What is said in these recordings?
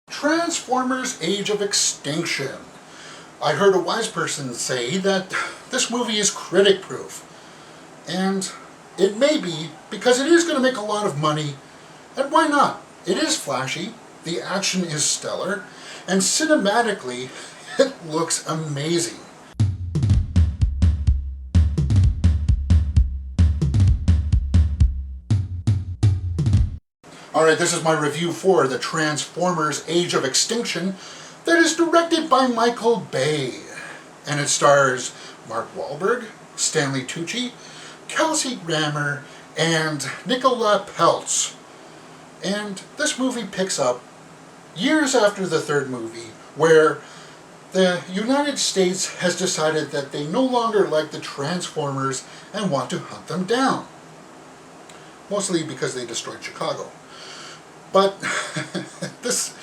Transformers Age of Extinction. I heard a wise person say that this movie is critic proof. And it may be, because it is going to make a lot of money, and why not? It is flashy, the action is stellar, and cinematically it looks amazing. Alright, this is my review for the Transformers Age of Extinction that is directed by Michael Bay. And it stars Mark Wahlberg, Stanley Tucci, Kelsey and Nicola Peltz. And this movie picks up years after the third movie, where the United States has decided that they no longer like the Transformers and want to hunt them down. Mostly because they destroyed Chicago. But this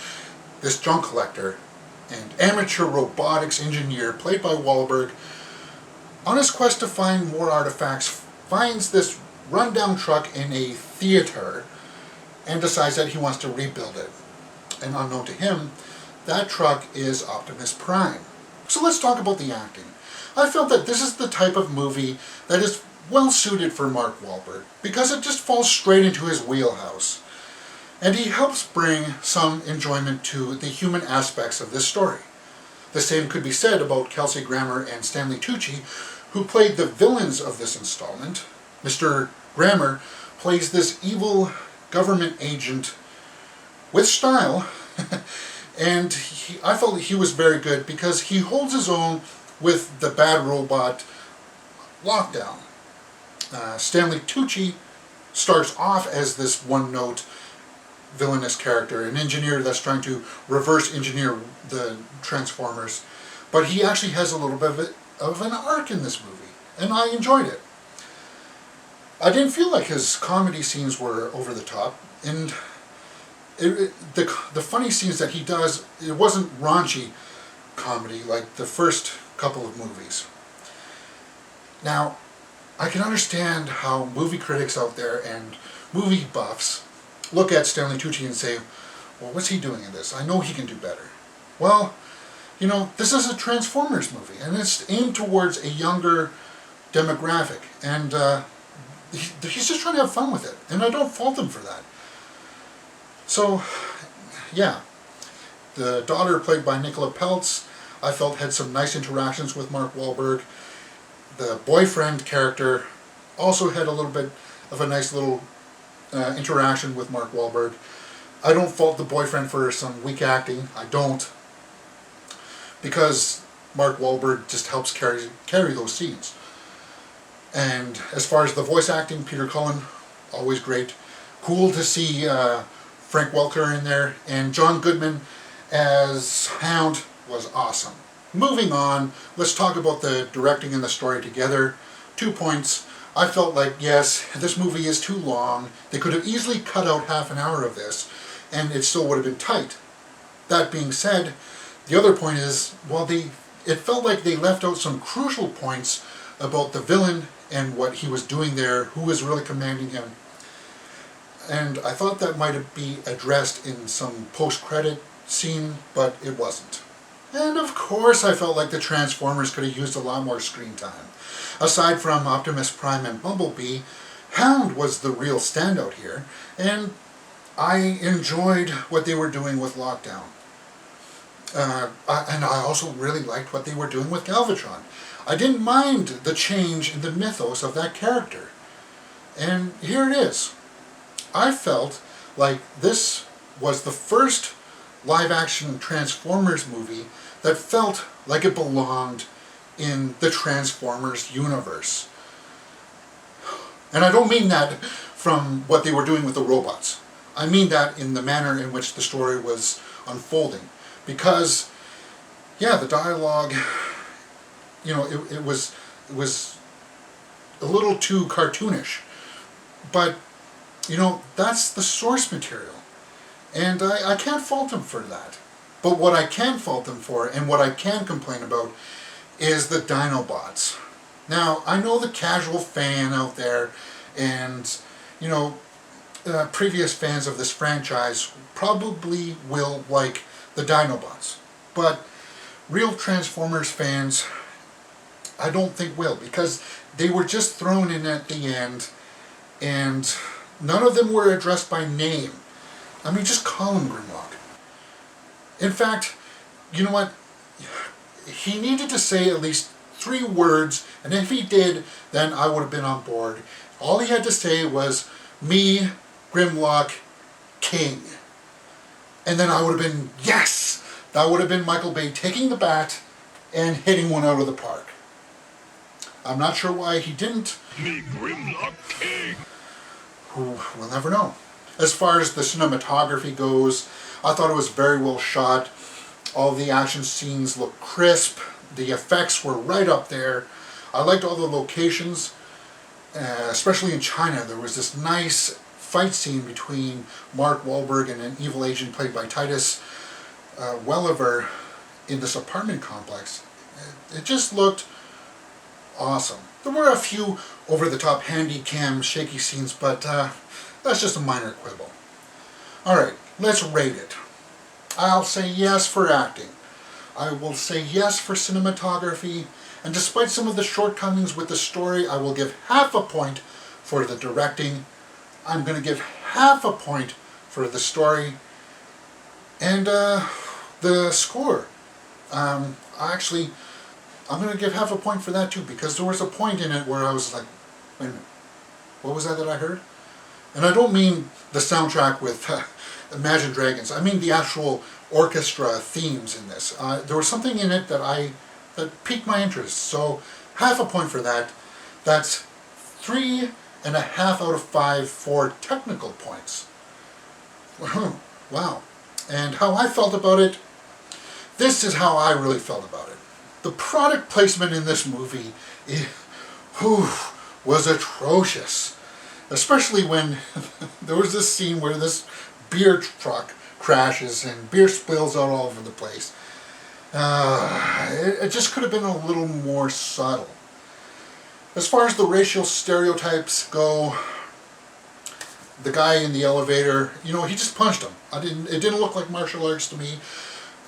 junk collector and amateur robotics engineer, played by Wahlberg, on his quest to find more artifacts, finds this rundown truck in a theater and decides that he wants to rebuild it. And unknown to him, that truck is Optimus Prime. So let's talk about the acting. I felt that this is the type of movie that is well suited for Mark Wahlberg, because it just falls straight into his wheelhouse. And he helps bring some enjoyment to the human aspects of this story. The same could be said about Kelsey and Stanley Tucci, who played the villains of this installment. Mr. Grammer plays this evil government agent with style, and I felt he was very good because he holds his own with the bad robot Lockdown. Stanley Tucci starts off as this one-note villainous character, an engineer that's trying to reverse engineer the Transformers, but he actually has a little bit of an arc in this movie, and I enjoyed it. I didn't feel like his comedy scenes were over the top, and the funny scenes that he does, it wasn't raunchy comedy like the first couple of movies. Now, I can understand how movie critics out there and movie buffs look at Stanley Tucci and say, well, what's he doing in this? I know he can do better. Well, you know, this is a Transformers movie, and it's aimed towards a younger demographic, and he's just trying to have fun with it, and I don't fault him for that. So, yeah, the daughter, played by Nicola Peltz, I felt had some nice interactions with Mark Wahlberg. The boyfriend character also had a little bit of a nice little interaction with Mark Wahlberg. I don't fault the boyfriend for some weak acting. I don't. Because Mark Wahlberg just helps carry those scenes. And as far as the voice acting, Peter Cullen, always great. Cool to see Frank Welker in there. And John Goodman as Hound was awesome. Moving on, let's talk about the directing and the story together. 2 points. I felt like, yes, this movie is too long. They could have easily cut out half an hour of this, and it still would have been tight. That being said, the other point is, well, it felt like they left out some crucial points about the villain and what he was doing there, who was really commanding him. And I thought that might be addressed in some post-credit scene, but it wasn't. And of course I felt like the Transformers could have used a lot more screen time. Aside from Optimus Prime and Bumblebee, Hound was the real standout here, and I enjoyed what they were doing with Lockdown. And I also really liked what they were doing with Galvatron. I didn't mind the change in the mythos of that character. And here it is. I felt like this was the first live-action Transformers movie that felt like it belonged in the Transformers universe. And I don't mean that from what they were doing with the robots. I mean that in the manner in which the story was unfolding. Because, yeah, the dialogue, you know, it was a little too cartoonish. But, you know, that's the source material. And I can't fault them for that. But what I can fault them for, and what I can complain about, is the Dinobots. Now, I know the casual fan out there, and, you know, previous fans of this franchise probably will like the Dinobots. But real Transformers fans, I don't think will, because they were just thrown in at the end, and none of them were addressed by name. I mean, just call him Grimlock. In fact, you know what? He needed to say at least 3 words, and if he did, then I would have been on board. All he had to say was, me, Grimlock, King. And then I would have been, yes! That would have been Michael Bay taking the bat and hitting one out of the park. I'm not sure why he didn't. Me, Grimlock King! We'll never know. As far as the cinematography goes, I thought it was very well shot. All the action scenes looked crisp. The effects were right up there. I liked all the locations, especially in China. There was this nice fight scene between Mark Wahlberg and an evil agent played by Titus Welliver in this apartment complex. It just looked awesome. There were a few over-the-top handy-cam shaky scenes, but that's just a minor quibble. Alright, let's rate it. I'll say yes for acting. I will say yes for cinematography, and despite some of the shortcomings with the story, I will give half a point for the directing. I'm going to give half a point for the story, and the score. Actually, I'm going to give half a point for that too, because there was a point in it where I was like, wait a minute, what was that I heard? And I don't mean the soundtrack with Imagine Dragons. I mean the actual orchestra themes in this. There was something in it that piqued my interest. So half a point for that. That's 3.5 out of 5 for technical points. Wow. And how I felt about it, this is how I really felt about it. The product placement in this movie was atrocious. Especially when there was this scene where this beer truck crashes and beer spills out all over the place. It just could have been a little more subtle. As far as the racial stereotypes go, the guy in the elevator, he just punched him. It didn't look like martial arts to me.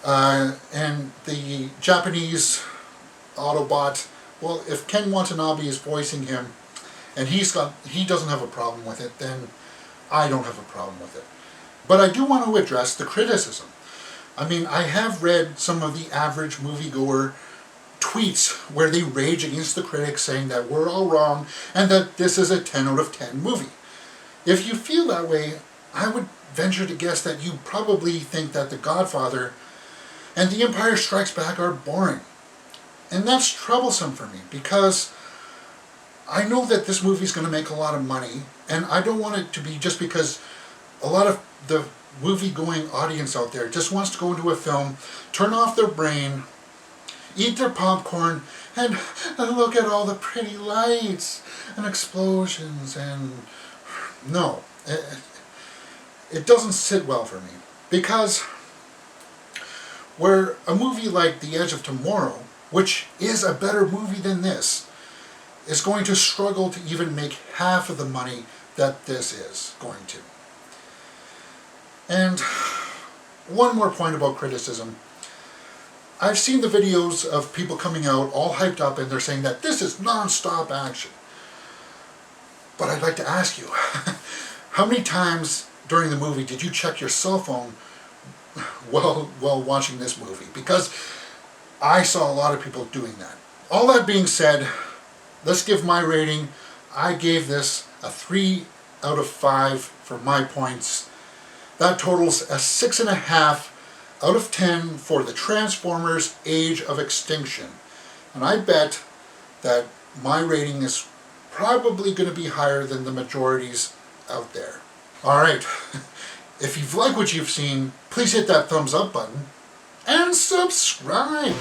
And the Japanese Autobot, well, if Ken Watanabe is voicing him, and he doesn't have a problem with it, then I don't have a problem with it. But I do want to address the criticism. I mean, I have read some of the average moviegoer tweets where they rage against the critics saying that we're all wrong and that this is a 10 out of 10 movie. If you feel that way, I would venture to guess that you probably think that The Godfather and The Empire Strikes Back are boring. And that's troublesome for me, because I know that this movie is going to make a lot of money, and I don't want it to be just because a lot of the movie-going audience out there just wants to go into a film, turn off their brain, eat their popcorn, and look at all the pretty lights and explosions, and no, it doesn't sit well for me. Because where a movie like The Edge of Tomorrow, which is a better movie than this, is going to struggle to even make half of the money that this is going to. And one more point about criticism. I've seen the videos of people coming out all hyped up and they're saying that this is non-stop action. But I'd like to ask you, how many times during the movie did you check your cell phone while watching this movie? Because I saw a lot of people doing that. All that being said, let's give my rating. I gave this a 3 out of 5 for my points. That totals a 6.5 out of 10 for the Transformers Age of Extinction. And I bet that my rating is probably going to be higher than the majorities out there. Alright, if you've liked what you've seen, please hit that thumbs up button and subscribe.